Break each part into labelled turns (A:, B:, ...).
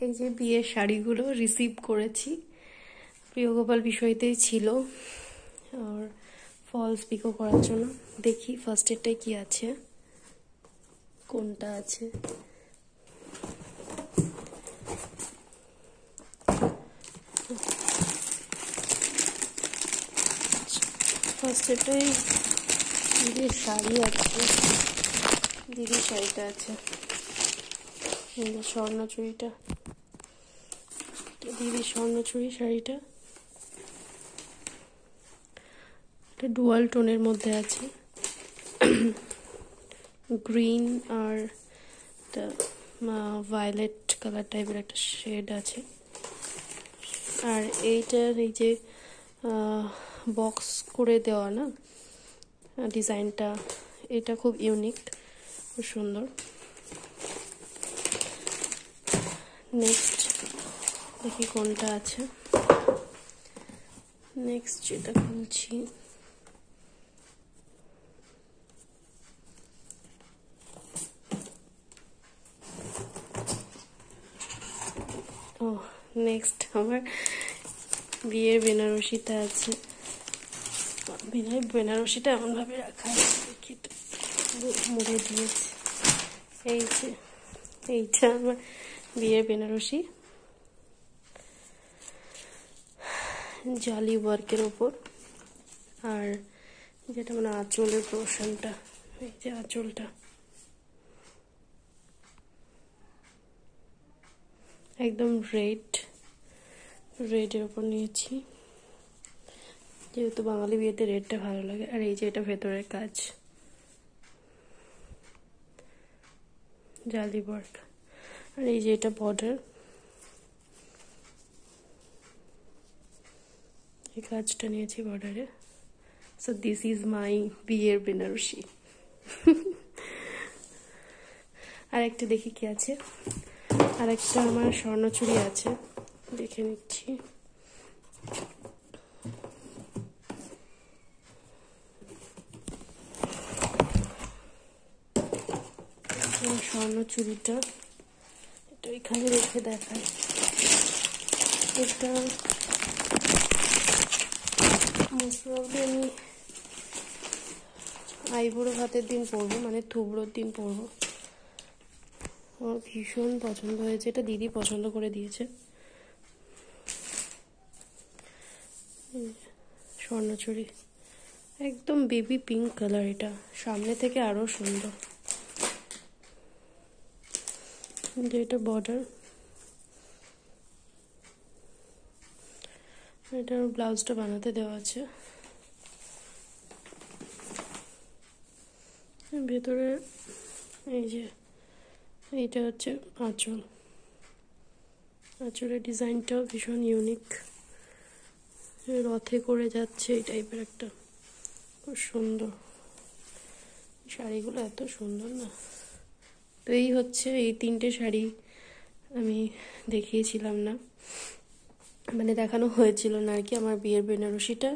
A: এই যে বিয়ের শাড়িগুলো রিসিভ করেছি, প্রিয়গোপাল বিষয়তেই ছিল আর ফলস পিকো করার জন্য। দেখি ফার্স্ট এরটাই কি আছে, কোনটা আছে। ফার্স্ট এরটাই দিদির শাড়ি আছে, দিদির শাড়িটা আছে, স্বর্ণচুড়িটা, দিদির স্বর্ণচুড়ি শাড়িটা এটা ডুয়াল টোনের মধ্যে আছে, গ্রিন আর ভায়োলেট কালার টাইপের একটা শেড আছে। আর এইটার এই যে বক্স করে দেওয়া না ডিজাইনটা, এটা খুব ইউনিক, খুব সুন্দর। নেক্সট দেখি কোনটা আছে। নেক্সট যেটা খুলছি, ও নেক্সট আমার বিয়ের বেনারসিটা আছে। বেনারসিটা এমনভাবে রাখা আছে, দেখি মুড়ে দিয়েছে। এই যে এইটা আমার বিয়ের বেনারসি, জালি ওয়ার্কের ওপর। আর যেটা মানে আঁচলের পোর্শনটা, এই যে আঁচলটা একদম রেডের ওপর নিয়েছি, যেহেতু বাঙালি বিয়েতে রেডটা ভালো লাগে। আর এই যে এটা ভেতরের কাজ, জালি ওয়ার্ক। আর এই যে এটা বর্ডার, এই কাজটা নিয়েছি বর্ডারে। সো দিস ইজ মাই বিয়ের বেনারসি। আর একটা দেখি কি আছে। আর একটা আমার স্বর্ণচুড়ি আছে, দেখে নিচ্ছি। স্বর্ণচুড়িটা এটা এখানে রেখে দেখায়। এটা মোস্ট প্রবাবলি আমি আইবুড়ো ভাতের দিন পরবো, মানে থুবড়োর দিন পরবো। আমার ভীষণ পছন্দ হয়েছে, এটা দিদি পছন্দ করে দিয়েছে। স্বর্ণচুড়ি একদম বেবি পিঙ্ক কালার, এটা সামনে থেকে আরো সুন্দর। এটা বর্ডার, এটার ব্লাউজটা বানাতে দেওয়া আছে। ভেতরে এই যে এইটা হচ্ছে আঁচল, আঁচলের ডিজাইনটাও ভীষণ ইউনিক, রথে করে যাচ্ছে এই টাইপের একটা, খুব সুন্দর। শাড়িগুলো এত সুন্দর না। তো এই হচ্ছে এই তিনটে শাড়ি আমি দেখিয়েছিলাম না, মানে দেখানো হয়েছিল না আর কি। আমার বিয়ের বেনারসিটা,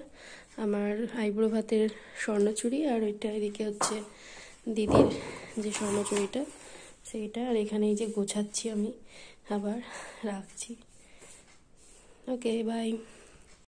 A: আমার আইবুড়ো ভাতের স্বর্ণচুড়ি, আর ওইটা এদিকে হচ্ছে দিদির যে স্বর্ণচুড়িটা সেইটা। আর এখানে এই যে গোছাচ্ছি আমি, আবার রাখছি। ওকে, বাই।